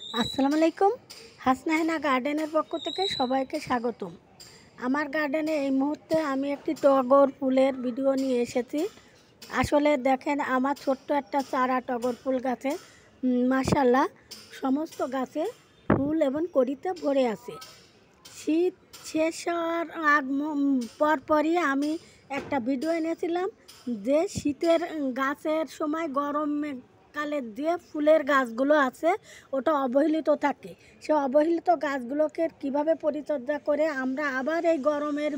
আসসালামু আলাইকুম। হাসনা হেনা গার্ডেনের পক্ষ থেকে সবাইকে স্বাগতম। আমার গার্ডেনে এই মুহূর্তে আমি একটি টগর ফুলের ভিডিও নিয়ে এসেছি। আসলে দেখেন আমার ছোট্ট একটা চারা টগর ফুল গাছে মাশাআল্লাহ সমস্ত গাছে ফুল এবং কড়িতে ভরে আছে। শীত শেষ হওয়ার পরপরই আমি একটা ভিডিও এনেছিলাম যে শীতের গাছের সময় গরমকালে যে ফুলের গাছগুলো আছে ওটা অবহেলিত থাকে। সে অবহেলিত গাছগুলোকে কিভাবে পরিচর্যা করে আমরা আবার এই গরমের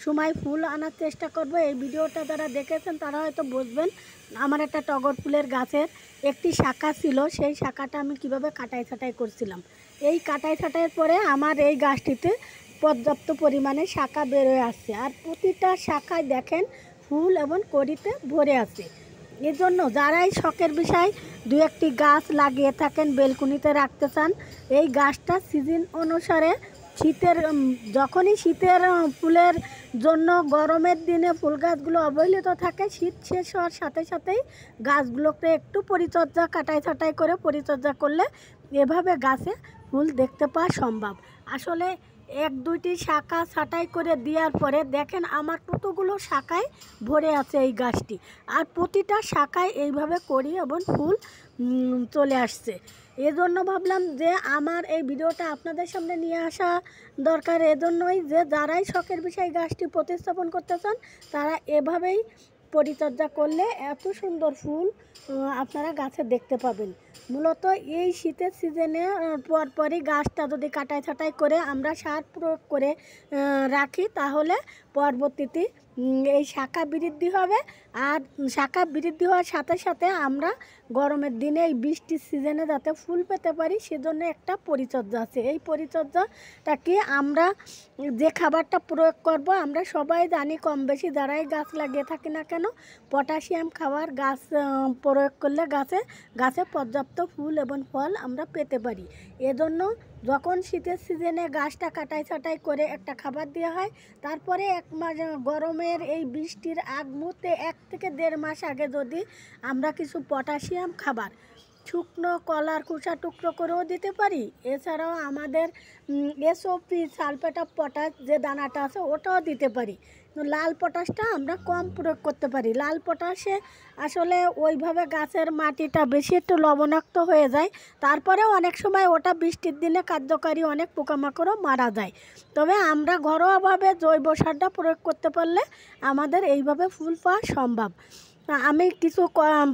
সময় ফুল আনার চেষ্টা করব। এই ভিডিওটা যারা দেখেছেন তারা হয়তো বুঝবেন। আমার একটা টগর ফুলের গাছের একটি শাখা ছিল, সেই শাখাটা আমি কিভাবে কাটাই ছাঁটাই করছিলাম। এই কাটাই ছাঁটাইয়ের পরে আমার এই গাছটিতে পর্যাপ্ত পরিমাণে শাখা বেরোয় আসছে, আর প্রতিটা শাখায় দেখেন ফুল এবং কড়িতে ভরে আছে। এজন্য যারাই শখের বিষয় দু একটি গাছ লাগিয়ে থাকেন, বেলকুনিতে রাখতে চান, এই গাছটা সিজন অনুসারে যখনই শীতের ফুলের জন্য গরমের দিনে ফুল গাছগুলো অবহেলিত থাকে, শীত শেষ হওয়ার সাথে সাথেই গাছগুলোকে একটু পরিচর্যা কাটাই ছাঁটাই করে পরিচর্যা করলে এভাবে গাছে ফুল দেখতে পাওয়া সম্ভব। আসলে এক দুইটি শাখা ছাঁটাই করে দেওয়ার পরে দেখেন আমার কতগুলো শাখায় ভরে আছে এই গাছটি, আর প্রতিটা শাখায় এইভাবে করি এবং ফুল চলে আসছে। এজন্য ভাবলাম যে আমার এই ভিডিওটা আপনাদের সামনে নিয়ে আসা দরকার। এজন্যই যে যারাই শখের বিষয় গাছটি প্রতিস্থাপন করতে চান তারা এভাবেই পরিচর্যা করলে এত সুন্দর ফুল আপনারা গাছে দেখতে পাবেন। মূলত এই শীতের সিজনে পরপরই গাছটা যদি কাটাই ছাঁটাই করে আমরা সার প্রয়োগ করে রাখি তাহলে পরবর্তীতে এই শাখা বৃদ্ধি হবে। আর শাখা বৃদ্ধি হওয়ার সাথে সাথে আমরা গরমের দিনে এই বৃষ্টির সিজনে যাতে ফুল পেতে পারি সেজন্য একটা পরিচর্যা আছে। এই পরিচর্যাটাকে আমরা যে খাবারটা প্রয়োগ করব আমরা সবাই জানি, কম বেশি যারাই গাছ লাগিয়ে থাকি না কেন, পটাশিয়াম খাবার গাছ প্রয়োগ করলে গাছে পর্যাপ্ত ফুল এবং ফল আমরা পেতে পারি। এজন্য যখন শীতের সিজনে গাছটা কাটাই ছাঁটাই করে একটা খাবার দেওয়া হয়, তারপরে এক মাস গরমের এই বৃষ্টির আগ মুহূর্তে 1 থেকে 1.5 মাস আগে যদি আমরা কিছু পটাশিয়াম খাবার শুকনো কলার খোসা টুকরো করেও দিতে পারি। এছাড়াও আমাদের এসওপি সালফেট অফ পটাশ যে দানাটা আছে ওটাও দিতে পারি। লাল পটাশটা আমরা কম প্রয়োগ করতে পারি। লাল পটাশে আসলে ওইভাবে গাছের মাটিটা বেশি একটু লবণাক্ত হয়ে যায়, তারপরেও অনেক সময় ওটা বৃষ্টির দিনে কার্যকারী অনেক পোকামাকড়ও মারা যায়। তবে আমরা ঘরোয়াভাবে জৈব সারটা প্রয়োগ করতে পারলে আমাদের এইভাবে ফুল পাওয়া সম্ভব। আমি কিছু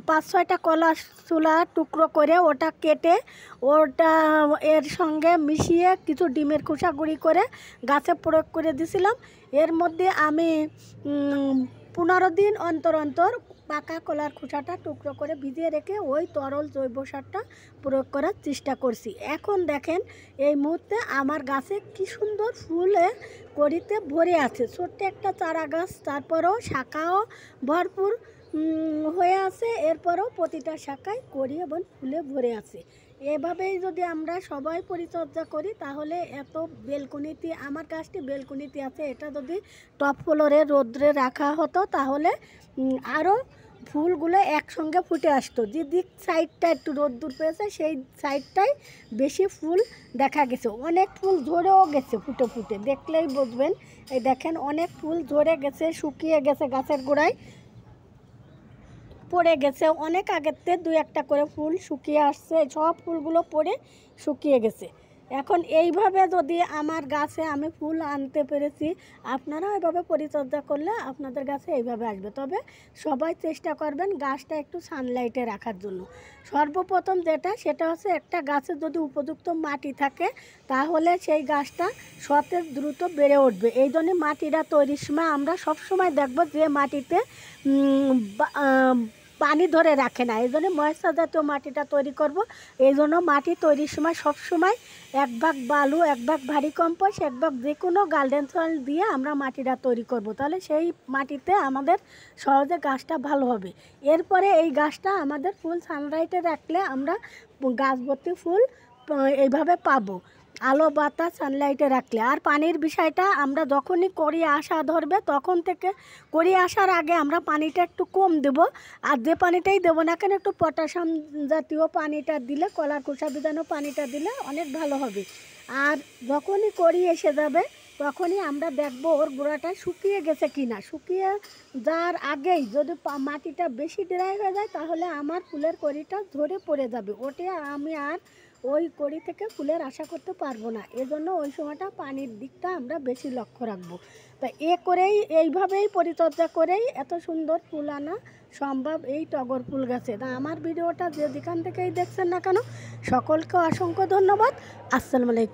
5-6টা কলা চুলা টুকরো করে ওটা কেটে ওটা এর সঙ্গে মিশিয়ে কিছু ডিমের খোসা গুঁড়ি করে গাছে প্রয়োগ করে দিয়েছিলাম। এর মধ্যে আমি 15 দিন অন্তর অন্তর পাকা কলার খোসাটা টুকরো করে ভিজিয়ে রেখে ওই তরল জৈব সারটা প্রয়োগ করার চেষ্টা করছি। এখন দেখেন এই মুহূর্তে আমার গাছে কি সুন্দর ফুলে কড়িতে ভরে আছে। ছোট্ট একটা চারা গাছ, তারপরেও শাখাও ভরপুর হয়ে আছে, এরপরও প্রতিটা শাখায় কড়ি এবং ফুলে ভরে আছে। এভাবেই যদি আমরা সবাই পরিচর্যা করি তাহলে এত বেলকুনিতে, আমার গাছটি বেলকুনিতে আছে, এটা যদি টপ ফ্লোরে রোদ্রে রাখা হতো তাহলে আরও ফুলগুলো একসঙ্গে ফুটে আসতো। যে দিক সাইডটা একটু রোদ্দুর পেয়েছে সেই সাইডটাই বেশি ফুল দেখা গেছে। অনেক ফুল ঝরেও গেছে, ফুটে ফুটে দেখলেই বুঝবেন। এই দেখেন অনেক ফুল ঝরে গেছে, শুকিয়ে গেছে, গাছের গোড়ায় পড়ে গেছে। অনেক আগেতে 2-1টা করে ফুল শুকিয়ে আসছে, সব ফুলগুলো পড়ে শুকিয়ে গেছে। এখন এইভাবে যদি আমার গাছে আমি ফুল আনতে পেরেছি, আপনারাও এভাবে পরিচর্যা করলে আপনাদের গাছে এইভাবে আসবে। তবে সবাই চেষ্টা করবেন গাছটা একটু সানলাইটে রাখার জন্য। সর্বপ্রথম সেটা হচ্ছে একটা গাছের যদি উপযুক্ত মাটি থাকে তাহলে সেই গাছটা সতেজ দ্রুত বেড়ে উঠবে। এই জন্য মাটিটা তৈরির সময় আমরা সবসময় দেখব যে মাটিতে পানি ধরে রাখে না, এই জন্য ময়েশ্চার জাতীয় মাটিটা তৈরি করব। এই জন্য মাটি তৈরির সময় সবসময় 1 ভাগ বালু, 1 ভাগ ভারী কম্পোস্ট, 1 ভাগ যে কোনো গার্ডেন সয়েল দিয়ে আমরা মাটিটা তৈরি করব। তাহলে সেই মাটিতে আমাদের সহজে গাছটা ভালো হবে। এরপরে এই গাছটা আমাদের ফুল সানলাইটে রাখলে আমরা গাছ ভর্তি ফুল এইভাবে পাবো। আলো বাতাস সানলাইটে রাখলে। আর পানির বিষয়টা আমরা যখনই কড়ি আসা ধরবে তখন থেকে কড়ি আসার আগে আমরা পানিটা একটু কম দেব, আর যে পানিটাই দেবো না কেন একটু পটাশিয়াম জাতীয় পানিটা দিলে, কলার খোসা ভিজানো পানিটা দিলে অনেক ভালো হবে। আর যখনই কড়ি এসে যাবে তখনই আমরা দেখব ওর গোড়াটা শুকিয়ে গেছে কি না। শুকিয়ে যাওয়ার আগেই যদি মাটিটা বেশি ড্রাই হয়ে যায় তাহলে আমার ফুলের কড়িটা ঝরে পড়ে যাবে, ওটা আমি আর ওই কড়ি থেকে ফুলের আশা করতে পারবো না। এজন্য ওই সময়টা পানির দিকটা আমরা বেশি লক্ষ্য রাখবো। তা এইভাবেই পরিচর্যা করেই এত সুন্দর ফুল আনা সম্ভব এই টগর ফুল গাছে। তা আমার ভিডিওটা যেখান থেকেই দেখছেন না কেন সকলকে অসংখ্য ধন্যবাদ। আসসালামু আলাইকুম।